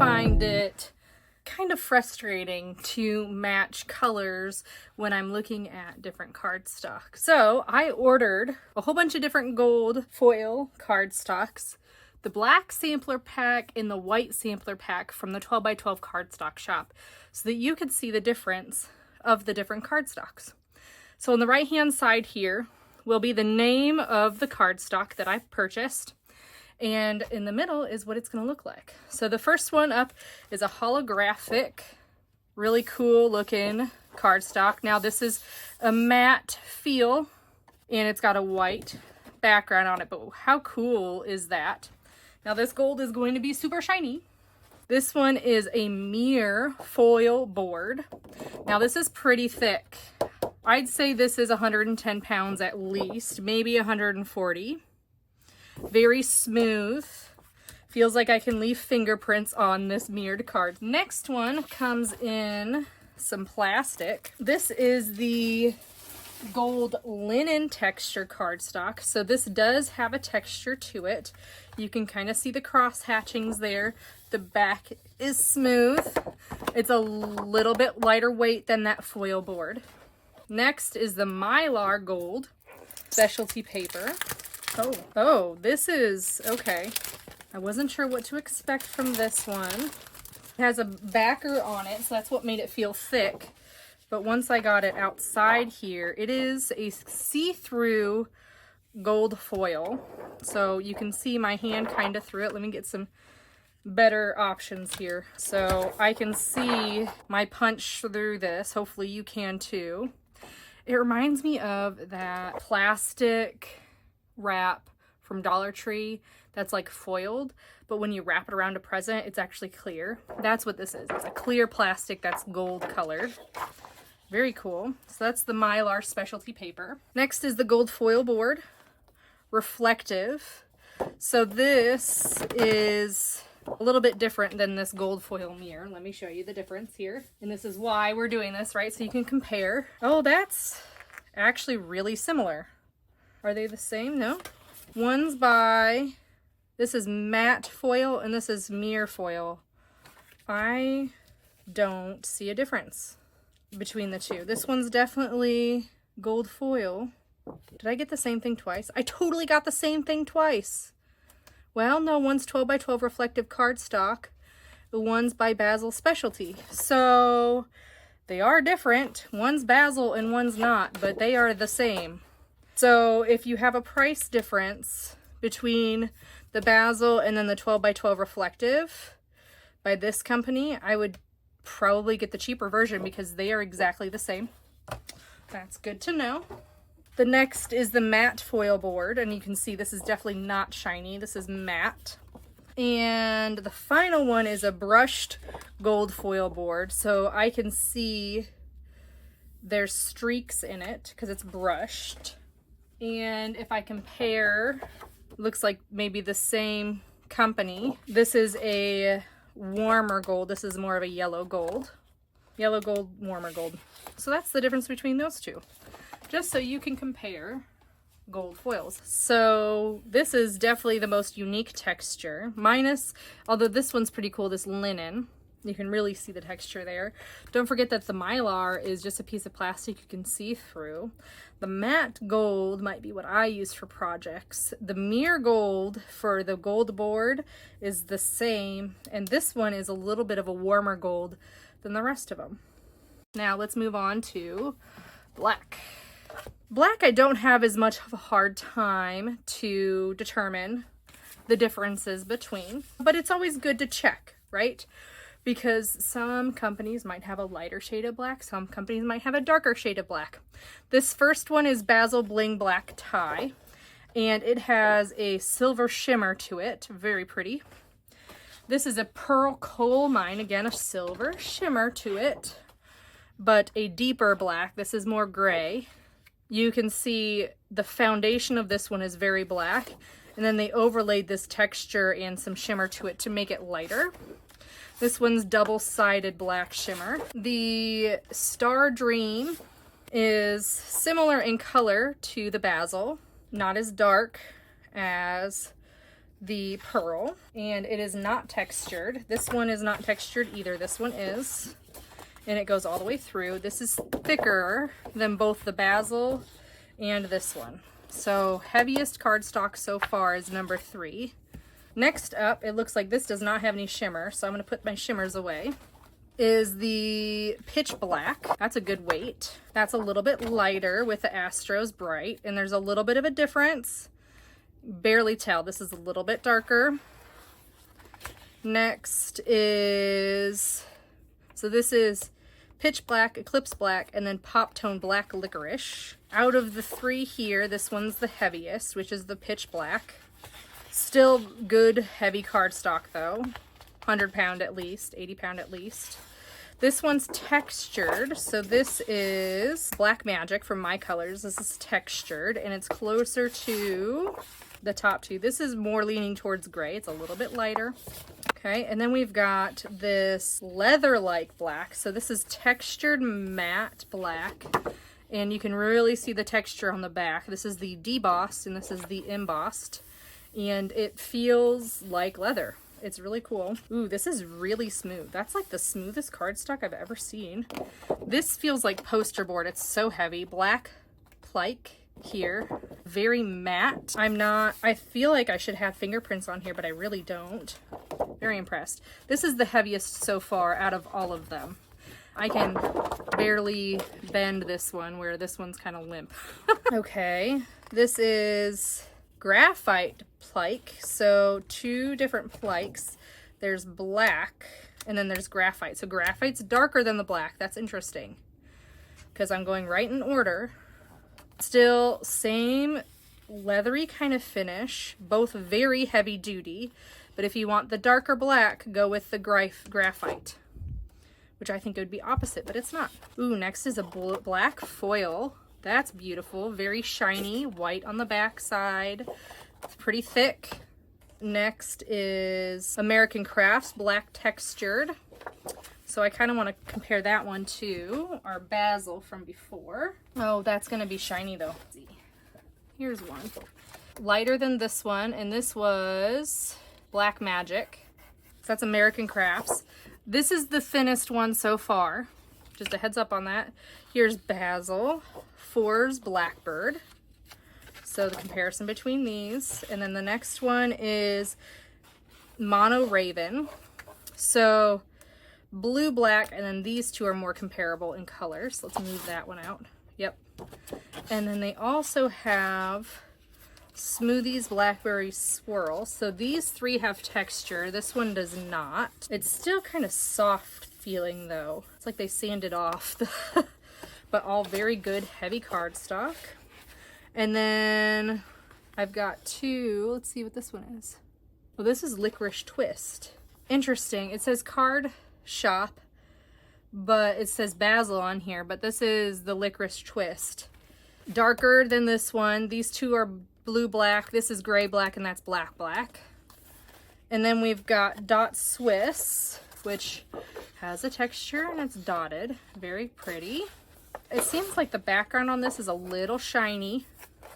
find it kind of frustrating to match colors when I'm looking at different cardstock. So I ordered a whole bunch of different gold foil cardstocks, the black sampler pack and the white sampler pack from the 12 by 12 cardstock shop, so that you could see the difference of the different cardstocks. So on the right hand side here will be the name of the cardstock that I've purchased. And in the middle is what it's going to look like. So the first one up is a holographic, really cool looking cardstock. Now this is a matte feel and it's got a white background on it, but how cool is that? Now this gold is going to be super shiny. This one is a mirror foil board. Now this is pretty thick. I'd say this is 110 pounds at least, maybe 140. Very smooth. Feels like I can leave fingerprints on this mirrored card. Next one comes in some plastic. This is the gold linen texture cardstock. So this does have a texture to it. You can kind of see the cross hatchings there. The back is smooth. It's a little bit lighter weight than that foil board. Next is the Mylar gold specialty paper. Oh, this is okay. I wasn't sure what to expect from this one. It has a backer on it, so that's what made it feel thick. But once I got it outside here, it is a see-through gold foil. So you can see my hand kind of through it. Let me get some better options here. So I can see my punch through this. Hopefully you can too. It reminds me of that plastic wrap from Dollar Tree that's like foiled, but when you wrap it around a present, it's actually clear. That's what this is. It's a clear plastic that's gold colored. Very cool. So that's the Mylar specialty paper. Next is the gold foil board, reflective. So this is a little bit different than this gold foil mirror. Let me show you the difference here. And this is why we're doing this, right? So you can compare. Oh, that's actually really similar. Are they the same? No. One's by, this is matte foil and this is mirror foil. I don't see a difference between the two. This one's definitely gold foil. Did I get the same thing twice? I totally got the same thing twice. Well, no, one's 12 by 12 reflective cardstock. The one's by Basil Specialty. So they are different. One's Basil and one's not, but they are the same. So if you have a price difference between the Basil and then the 12 by 12 reflective by this company, I would probably get the cheaper version because they are exactly the same. That's good to know. The next is the matte foil board, and you can see this is definitely not shiny. This is matte. And the final one is a brushed gold foil board. So I can see there's streaks in it because it's brushed. And if I compare, looks like maybe the same company. This is a warmer gold. This is more of a yellow gold. Yellow gold, warmer gold. So that's the difference between those two. Just so you can compare gold foils. So this is definitely the most unique texture. Minus, although this one's pretty cool, this linen. You can really see the texture there. Don't forget that the Mylar is just a piece of plastic you can see through. The matte gold might be what I use for projects. The mirror gold for the gold board is the same, and this one is a little bit of a warmer gold than the rest of them. Now let's move on to black. Black I don't have as much of a hard time to determine the differences between, but it's always good to check, right? Because some companies might have a lighter shade of black, some companies might have a darker shade of black. This first one is Basil Bling Black Tie, and it has a silver shimmer to it, very pretty. This is a Pearl Coal Mine, again a silver shimmer to it, but a deeper black. This is more gray. You can see the foundation of this one is very black, and then they overlaid this texture and some shimmer to it to make it lighter. This one's double-sided black shimmer. The Star Dream is similar in color to the Basil, not as dark as the pearl, and it is not textured. This one is not textured either. This one is, and it goes all the way through. This is thicker than both the basil and this one. So heaviest cardstock so far is number 3. Next up, it looks like this does not have any shimmer, so I'm going to put my shimmers away, is the pitch black. That's a good weight. That's a little bit lighter with the Astros Bright, and there's a little bit of a difference. Barely tell. This is a little bit darker. Next is, so this is pitch black, eclipse black, and then pop tone black licorice. Out of the 3 here, this one's the heaviest, which is the pitch black. Still good heavy cardstock though. 100 pound at least, 80 pound at least. This one's textured, so this is Black Magic from My Colors. This is textured, and it's closer to the top 2. This is more leaning towards gray. It's a little bit lighter. Okay, and then we've got this leather-like black. So this is textured matte black, and you can really see the texture on the back. This is the debossed, and this is the embossed, and it feels like leather. It's really cool. Ooh, this is really smooth. That's like the smoothest cardstock I've ever seen. This feels like poster board. It's so heavy. Black Plike here. Very matte. I feel like I should have fingerprints on here, but I really don't. Very impressed. This is the heaviest so far out of all of them. I can barely bend this one, where this one's kind of limp. Okay, this is graphite plike. So 2 different plikes. There's black and then there's graphite. So graphite's darker than the black. That's interesting because I'm going right in order. Still same leathery kind of finish, both very heavy duty, but if you want the darker black, go with the graphite, which I think would be opposite, but it's not. Ooh, next is a black foil. That's beautiful, very shiny, white on the back side. It's pretty thick. Next is American Crafts Black Textured. So I kind of want to compare that one to our basil from before. Oh, that's going to be shiny though. Let's see. Here's one. Lighter than this one, and this was Black Magic. So that's American Crafts. This is the thinnest one so far. Just a heads up on that. Here's Basil, 4's Blackbird. So the comparison between these. And then the next one is Mono Raven. So blue, black, and then these 2 are more comparable in colors. Let's move that one out. Yep. And then they also have Smoothies Blackberry Swirl. So these 3 have texture. This one does not. It's still kind of soft feeling though. It's like they sanded off. But all very good heavy cardstock. And then I've got 2. Let's see what this one is. Oh, this is Licorice Twist. Interesting. It says card shop, but it says basil on here, but this is the Licorice Twist. Darker than this one. These 2 are blue black. This is gray black, and that's black black. And then we've got Dot Swiss, which has a texture and it's dotted. Very pretty. It seems like the background on this is a little shiny,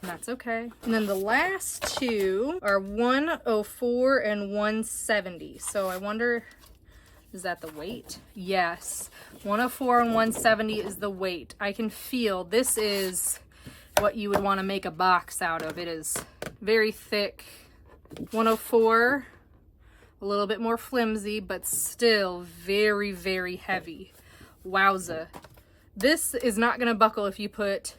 and that's okay. And then the last 2 are 104 and 170. So I wonder, is that the weight? Yes, 104 and 170 is the weight. I can feel this is what you would want to make a box out of. It is very thick. 104, a little bit more flimsy, but still very, very heavy. Wowza. This is not going to buckle if you put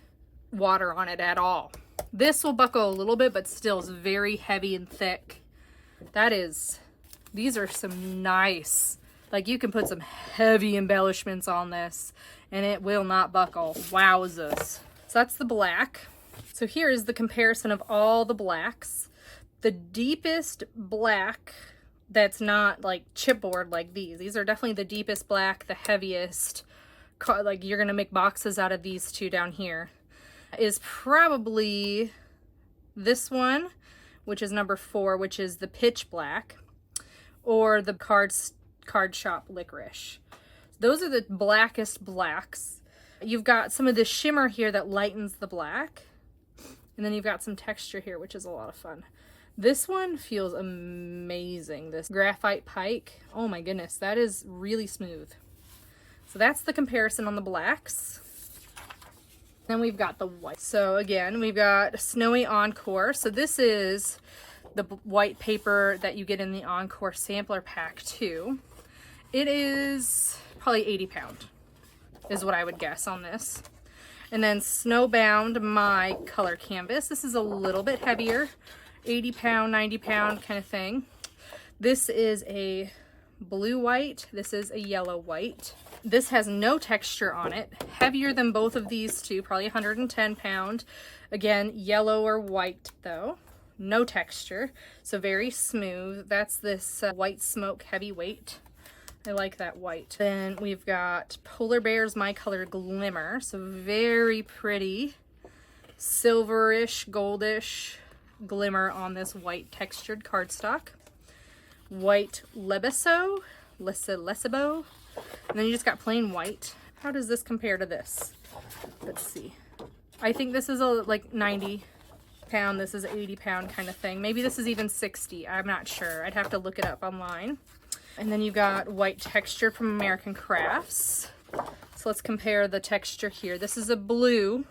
water on it at all. This will buckle a little bit, but still is very heavy and thick. These are some nice, like you can put some heavy embellishments on this and it will not buckle. Wowzas. So that's the black. So here is the comparison of all the blacks. The deepest black that's not like chipboard like these. These are definitely the deepest black, the heaviest. Like you're gonna make boxes out of these 2 down here. Is probably this one, which is number 4, which is the pitch black, or the card shop licorice. Those are the blackest blacks. You've got some of the shimmer here that lightens the black, and then you've got some texture here, which is a lot of fun. This one feels amazing. This graphite pike. Oh my goodness, that is really smooth. So that's the comparison on the blacks. Then we've got the white. So again, we've got Snowy Encore. So this is the white paper that you get in the Encore sampler pack too. It is probably 80 pound is what I would guess on this. And then Snowbound, my color canvas. This is a little bit heavier, 80 pound, 90 pound kind of thing. This is a blue white. This is a yellow white. This has no texture on it. Heavier than both of these two, probably 110 pound. Again, yellow or white though. No texture, so very smooth. That's this White Smoke Heavyweight. I like that white. Then we've got Polar Bears My Color Glimmer. So very pretty silverish, goldish glimmer on this white textured cardstock. White Lebesbo. And then you just got plain white. How does this compare to this? Let's see. I think this is like 90 pound. This is 80 pound kind of thing. Maybe this is even 60. I'm not sure. I'd have to look it up online. And then you got white texture from American Crafts. So let's compare the texture here. This is a blue.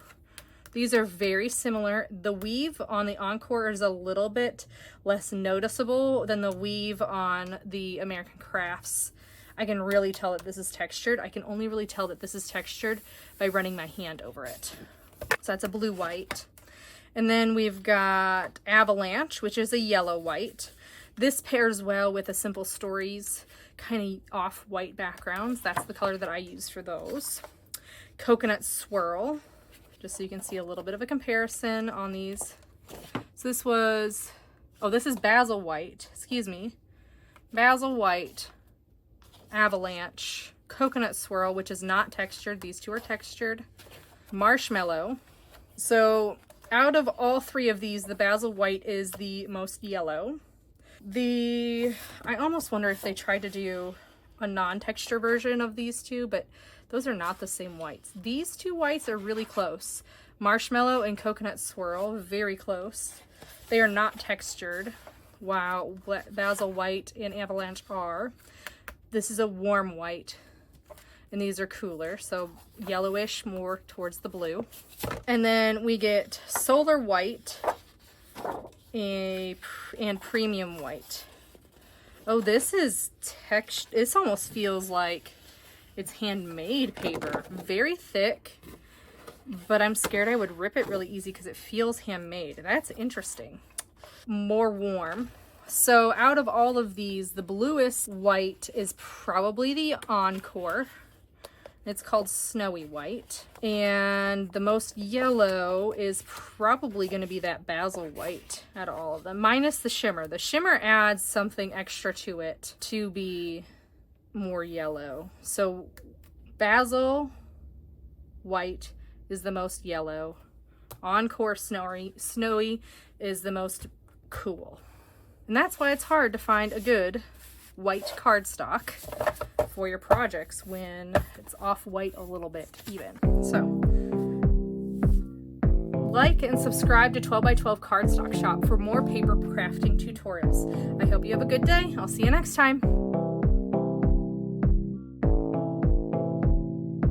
These are very similar. The weave on the Encore is a little bit less noticeable than the weave on the American Crafts. I can really tell that this is textured. I can only really tell that this is textured by running my hand over it. So that's a blue white. And then we've got Avalanche, which is a yellow white. This pairs well with a Simple Stories kind of off-white backgrounds. That's the color that I use for those. Coconut Swirl, just so you can see a little bit of a comparison on these. So this was, oh, this is Basil White, excuse me. Basil White, Avalanche, Coconut Swirl, which is not textured. These two are textured. Marshmallow. So out of all three of these, the Basil White is the most yellow. I almost wonder if they tried to do a non-texture version of these two, but those are not the same whites. These two whites are really close. Marshmallow and Coconut Swirl, very close. They are not textured. Wow, Basil White and Avalanche are. This is a warm white, and these are cooler, so yellowish, more towards the blue. And then we get Solar White and Premium White. Oh, this is this almost feels like it's handmade paper. Very thick, but I'm scared I would rip it really easy because it feels handmade. That's interesting. More warm. So out of all of these, the bluest white is probably the Encore. It's called Snowy White. And the most yellow is probably going to be that Basil White out of all of them, minus the shimmer. The shimmer adds something extra to it to be more yellow. So Basil White is the most yellow. Encore Snowy is the most cool. And that's why it's hard to find a good white cardstock for your projects when it's off white a little bit even. So like and subscribe to 12x12 Cardstock Shop for more paper crafting tutorials. I hope you have a good day. I'll see you next time.